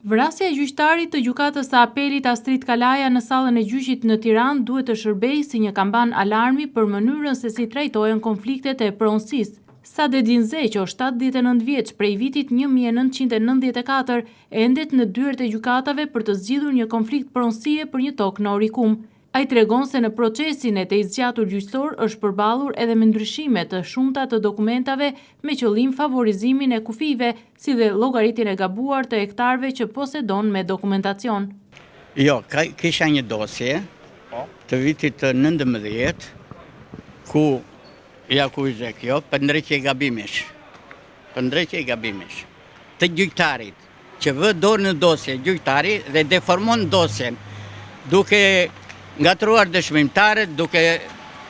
Vrasja e gjyqtarit të gjykatës së apelit Astrid Kalaja në sallën e gjyqit në Tiranë duhet të shërbejë si një kamban alarmi për mënyrën se si trajtohen konfliktet e pronësisë. Sadedin Zeqo, 79 vjeç, prej vitit 1994, endet në dyert e gjykatave për të zgjidhur një konflikt pronësie për një tokë në Orikum. Ai tregon se në procesin e të zgjatur gjyqësor është përballur edhe me ndryshime të shumta të dokumentave me qëllim favorizimin e kufive, si dhe llogaritjen e gabuar të hektarëve që posedon me dokumentacion. Jo, kisha një dosje të vitit 19, ku ja ku ishte kjo, për ndrejtje e gabimesh. Për ndrejtje e gabimesh. Të gjyqtarit, që vë dorë në dosje gjyqtari dhe deformon dosjen, duke ngatruar dëshmimtarët, duke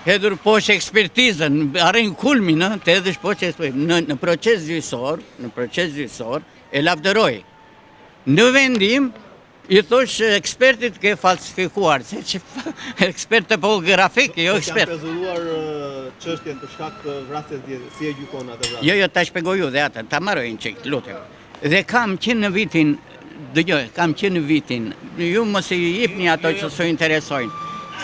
hedhur poshtë ekspertizën, arrin kulmin, të hedhësh poshtë ekspertizën. Në proces gjyqësor, e lavdëroi. Në vendim, i thosh ekspertit ke falsifikuar, se që ekspert topografik, jo ekspert. Kanë rezoluar çështjen për shkak të vrasjes, si e gjykon atë vrasje? Jo, ta shpjegoj ju dhe atë, ta marrojnë çik, lutem. Dhe kam qenë në vitin, ju mos i jepni ato që s'u interesojnë.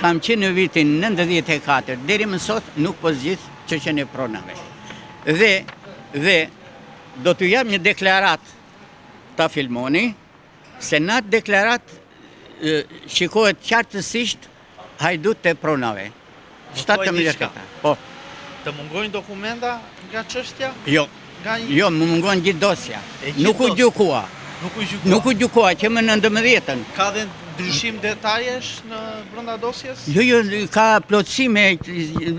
Kam qenë në vitin 94, deri më sot nuk po zgjidh çështjen e pronave. Dhe do t'ju jap një deklarat, ta filmoni, se në atë deklarat shikohet qartësisht hajdut të pronave. 17 po. Të mungojnë dokumenta nga çështja? Jo, më mungojnë gjithë dosja. Nuk u gjykua. Nuk u gjykua, që më në 19. Ka dhe ndryshim detajesh në brenda dosjes? Jo, ka plotësime,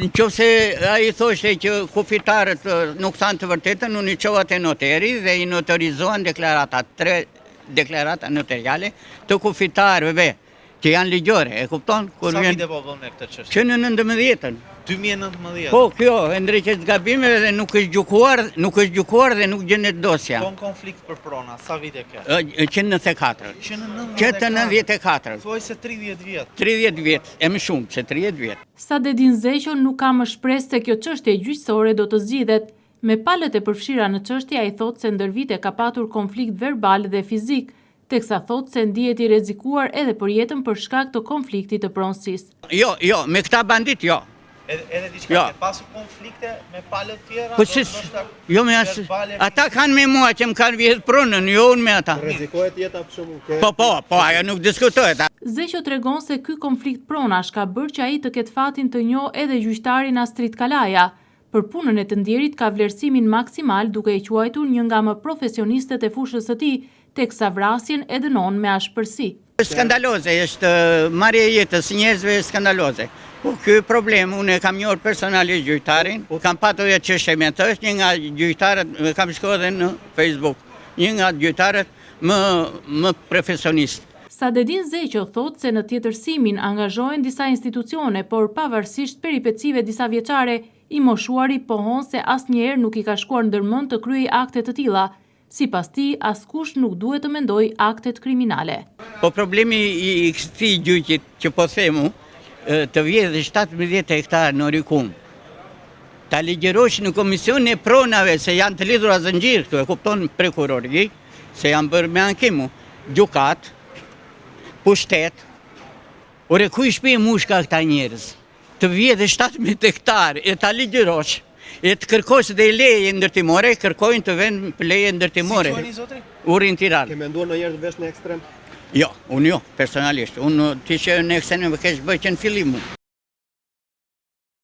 nëse ai thoshte që kufitarët nuk thanë të vërtetën, unë i çova te noteri dhe i noterizohen deklaratat, 3 deklarata notariale të kufitarëve që janë ligjore, e kupton? Sa vite po bën me këtë çështje? Që në 19. 2019. Po, kjo, e ndrejtjes gabimeve dhe nuk është gjykuar dhe nuk gjendet dosja. Ton konflikt për prona, sa vite ke? Që në 94. Që në 94. Thuaj se 30 vjet. 30 vjet, e më shumë se 30 vjet. Sadedin Zeqo nuk ka më shpresë se kjo çështje gjyqësore do të zgjidhet. Me palët e përfshira në çështje, ai thotë se ndër vite ka patur konflikt verbal dhe fizik, teksa thotë se ndihet i rrezikuar edhe për jetën për shkak të konfliktit të pronësisë. Jo, me këta bandit, jo. Edhe diçka ke pasur konflikte me palët tjera? Po si, jo me asë, ata kanë me mua që më kanë vjetë pronën, jo unë me ata. Rrezikohet jeta për shumë? Po, ajo nuk diskutohet. Zeqo tregon se ky konflikt pronash ka bërë që ai të ketë fatin të njohë edhe gjyqtarin Astrid Kalaja. Për punën e të ndjerit ka vlerësimin maksimal duke i quajtur një nga më profesionistët e fushës së tij, teksa vrasjen e dënon me ashpërsi. Skandaloze, është marrja e jetës njerëzve skandaloze. Po ky problem, unë e kam njohur personalisht gjyqtarin, kam patur edhe çështje me të, është një nga gjyqtarët, kam shkuar edhe në Facebook, një nga gjyqtarët më profesionist. Sadedin Zeqo thotë se në tjetërsimin angazhohen disa institucione, por pavarësisht peripecive disa vjeçare, i moshuari pohon se asnjëherë nuk i ka shkuar ndërmend të kryej akte të tilla. Sipas tij, askush nuk duhet të mendojë aktet kriminale. Po problemi i këtij gjyqit që po themu, të vjedhë 17 hektarë në Orikum, ta ligjërosh në komisionin e pronave se janë të lidhura zëngjir, këtu e kupton prokurori, se janë bërë me ankimu, gjykat, pushtet, ore ku i shpi mushka këta njerëz? Të vjedhë 17 hektarë, e ta ligjërosh, e të kërkosh dhe leje ndërtimore, kërkojnë të vend për leje ndërtimore. Si quajni zotri? Urin Tiranë. Ke menduar ndonjëherë të vesh në ekstrem? Jo, unë jo, personalisht. Unë ti që në ekstrem më kesh bëj që në fillim.